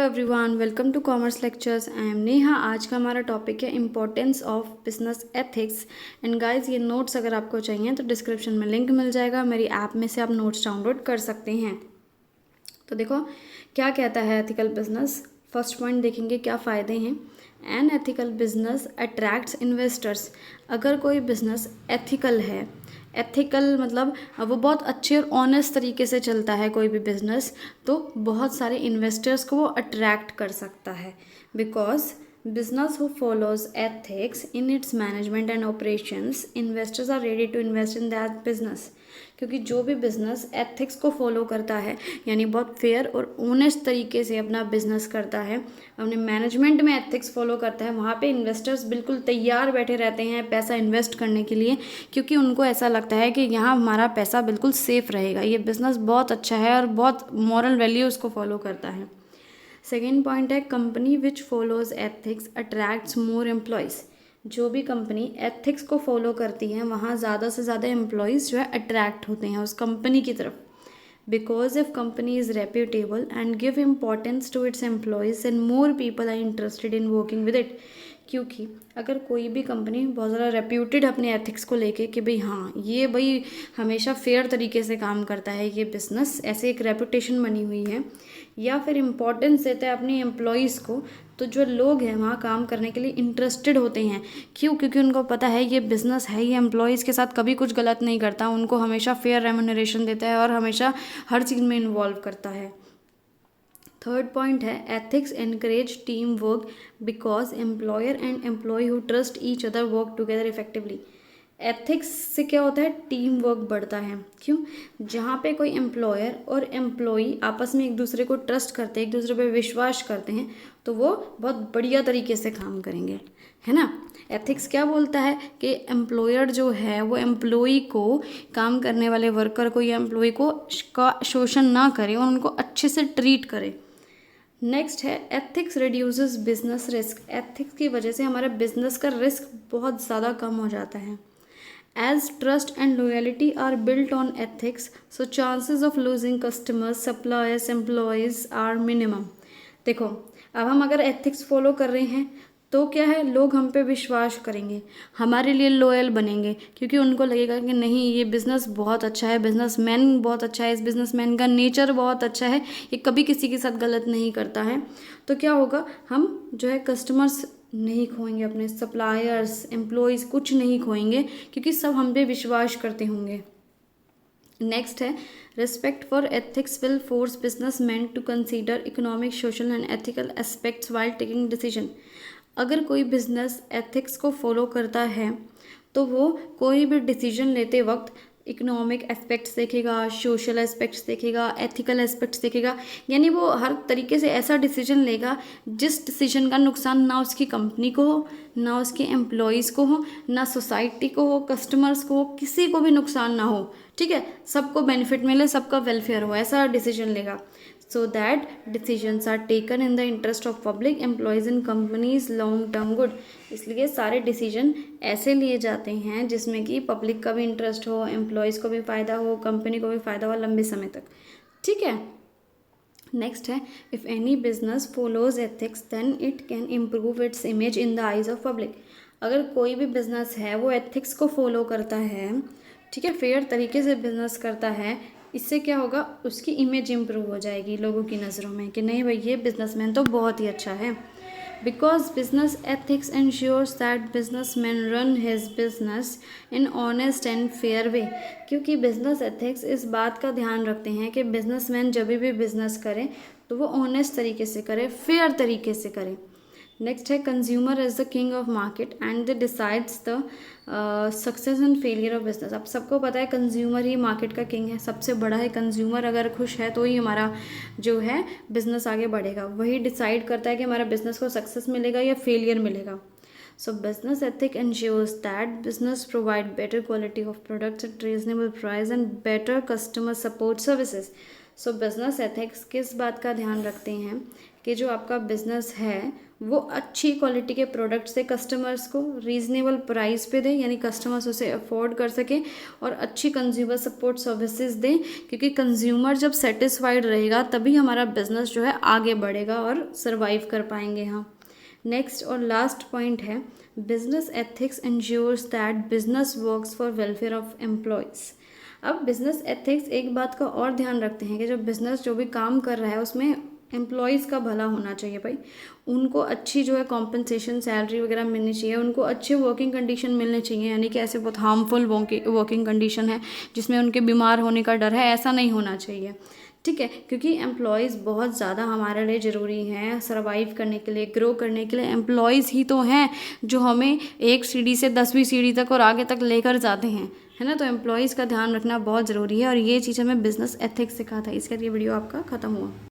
Everyone, welcome to commerce lectures. I am Neha. आज का हमारा टॉपिक है importance of business ethics. And guys, ये नोट्स अगर आपको चाहिए तो डिस्क्रिप्शन में लिंक मिल जाएगा, मेरी ऐप में से आप नोट्स डाउनलोड कर सकते हैं। तो देखो क्या कहता है एथिकल बिजनेस। फर्स्ट पॉइंट देखेंगे क्या फ़ायदे हैं। An ethical business attracts investors. अगर कोई बिजनेस एथिकल है, एथिकल मतलब वो बहुत अच्छे और ऑनेस्ट तरीके से चलता है कोई भी बिजनेस, तो बहुत सारे इन्वेस्टर्स को वो अट्रैक्ट कर सकता है। Because business who follows ethics in its management and operations, investors are ready to invest in that business। क्योंकि जो भी बिजनेस एथिक्स को फॉलो करता है, यानी बहुत फेयर और ऑनेस्ट तरीके से अपना बिजनेस करता है, अपने मैनेजमेंट में एथिक्स फॉलो करता है, वहाँ पे इन्वेस्टर्स बिल्कुल तैयार बैठे रहते हैं पैसा इन्वेस्ट करने के लिए, क्योंकि उनको ऐसा लगता है कि यहाँ हमारा पैसा बिल्कुल सेफ रहेगा, ये बिज़नेस बहुत अच्छा है और बहुत मॉरल वैल्यूज़ को फॉलो करता है। सेकेंड पॉइंट है company which follows ethics attracts more employees. जो भी कंपनी एथिक्स को फॉलो करती है वहाँ ज़्यादा से ज़्यादा एम्प्लॉयज़ जो है अट्रैक्ट होते हैं उस कंपनी की तरफ। Because if company is reputable and give importance to its employees and more people are interested in working with it. क्योंकि अगर कोई भी कंपनी बहुत ज़्यादा रेप्यूटेड अपने एथिक्स को लेके कि भाई हाँ ये भाई हमेशा फेयर तरीके से काम करता है, ये बिज़नेस ऐसे एक रेपुटेशन बनी हुई है, या फिर इम्पोर्टेंस देता है अपनी एम्प्लॉयज़ को, तो जो लोग हैं वहाँ काम करने के लिए इंटरेस्टेड होते हैं। क्यों? क्योंकि उनको पता है ये बिज़नेस है, ये एम्प्लॉयज़ के साथ कभी कुछ गलत नहीं करता, उनको हमेशा फेयर रेम्यूनरेशन देता है और हमेशा हर चीज़ में इन्वॉल्व करता है। थर्ड पॉइंट है ethics encourage team work because employer and employee who trust each other work together effectively. Ethics से क्या होता है? टीम वर्क बढ़ता है। क्यों? जहाँ पे कोई एम्प्लॉयर और एम्प्लॉई आपस में एक दूसरे को ट्रस्ट करते हैं, एक दूसरे पे विश्वास करते हैं, तो वो बहुत बढ़िया तरीके से काम करेंगे, है ना। एथिक्स क्या बोलता है कि एम्प्लॉयर जो है वो एम्प्लॉई को, काम करने वाले वर्कर को या एम्प्लॉई को का शोषण ना करे और उनको अच्छे से ट्रीट करे। नेक्स्ट है ethics reduces business risk. Ethics की वजह से हमारे बिजनेस का रिस्क बहुत ज़्यादा कम हो जाता है। As trust and loyalty are built on ethics, so chances of losing customers, suppliers, employees are minimum. देखो अब हम अगर एथिक्स फॉलो कर रहे हैं तो क्या है, लोग हम पे विश्वास करेंगे, हमारे लिए लॉयल बनेंगे, क्योंकि उनको लगेगा कि नहीं ये बिज़नेस बहुत अच्छा है, बिजनेसमैन बहुत अच्छा है, इस बिजनेसमैन का नेचर बहुत अच्छा है, ये कभी किसी के साथ गलत नहीं करता है। तो क्या होगा, हम जो है कस्टमर्स नहीं खोएंगे, अपने सप्लायर्स, एम्प्लॉयज़ कुछ नहीं खोएंगे, क्योंकि सब हम पे विश्वास करते होंगे। नेक्स्ट है respect for ethics will force businessman to consider economic, social and ethical aspects while taking decision. अगर कोई बिजनेस एथिक्स को फॉलो करता है तो वो कोई भी डिसीजन लेते वक्त इकोनॉमिक एस्पेक्ट्स देखेगा, सोशल एस्पेक्ट्स देखेगा, एथिकल एस्पेक्ट्स देखेगा, यानी वो हर तरीके से ऐसा डिसीजन लेगा जिस डिसीजन का नुकसान ना उसकी कंपनी को हो, ना उसके एम्प्लॉयज़ को हो, ना सोसाइटी को हो, कस्टमर्स को हो, किसी को भी नुकसान ना हो, ठीक है, सबको बेनिफिट मिले, सबका वेलफेयर हो, ऐसा डिसीजन लेगा। so that decisions are taken in the interest of public, employees and companies long term good। इसलिए सारे डिसीजन ऐसे लिए जाते हैं जिसमें कि पब्लिक का भी इंटरेस्ट हो, एम्प्लॉयज़ को भी फ़ायदा हो, कंपनी को भी फ़ायदा हो लंबे समय तक, ठीक है। नेक्स्ट है if any business follows ethics then it can improve its image in the eyes of public. अगर कोई भी बिजनेस है वो एथिक्स को फॉलो करता है, ठीक है, फेयर तरीके से बिजनेस करता है, इससे क्या होगा, उसकी इमेज इम्प्रूव हो जाएगी लोगों की नज़रों में कि नहीं भाई ये बिजनेसमैन तो बहुत ही अच्छा है। Because business ethics ensures that businessman run his business in honest and fair way. क्योंकि बिजनेस एथिक्स इस बात का ध्यान रखते हैं कि बिजनेसमैन जब भी बिजनेस करे तो वो ऑनेस्ट तरीके से करे, फेयर तरीके से करे। नेक्स्ट है consumer is the king of market and they decides the success and failure of business. अब सबको पता है कंज्यूमर ही मार्केट का किंग है, सबसे बड़ा है कंज्यूमर, अगर खुश है तो ही हमारा जो है बिजनेस आगे बढ़ेगा, वही डिसाइड करता है कि हमारा बिजनेस को सक्सेस मिलेगा या फेलियर मिलेगा। So business ethic ensures that business provide better quality of products at reasonable price and better customer support services। So business ethics किस बात का ध्यान रखते हैं कि जो आपका बिज़नेस है वो अच्छी क्वालिटी के प्रोडक्ट्स दे कस्टमर्स को, रीज़नेबल प्राइस पे दे, यानी कस्टमर्स उसे अफोर्ड कर सके, और अच्छी कंज्यूमर सपोर्ट सर्विसेज दें, क्योंकि कंज्यूमर जब सेटिस्फाइड रहेगा तभी हमारा बिज़नेस जो है आगे बढ़ेगा और सर्वाइव कर पाएंगे हम। नेक्स्ट और लास्ट पॉइंट है, business ethics ensures that business works for welfare of employees. अब बिजनेस एथिक्स एक बात का और ध्यान रखते हैं कि जो बिजनेस जो भी काम कर रहा है उसमें एम्प्लॉयज़ का भला होना चाहिए भाई, उनको अच्छी जो है कॉम्पनसेशन सैलरी वगैरह मिलनी चाहिए, उनको अच्छे वर्किंग कंडीशन मिलने चाहिए, यानी कि ऐसे बहुत हार्मफुल वर्किंग कंडीशन है जिसमें उनके बीमार होने का डर है, ऐसा नहीं होना चाहिए। ठीक है, क्योंकि एम्प्लॉयज़ बहुत ज़्यादा हमारे लिए ज़रूरी हैं सर्वाइव करने के लिए, ग्रो करने के लिए। एम्प्लॉयज़ ही तो हैं जो हमें एक सीढ़ी से 10वीं सीढ़ी तक और आगे तक लेकर जाते हैं, है ना। तो एम्प्लॉयज़ का ध्यान रखना बहुत ज़रूरी है, और ये चीज़ हमें बिज़नेस एथिक्स सिखाता है। इसके लिए वीडियो आपका ख़त्म हुआ।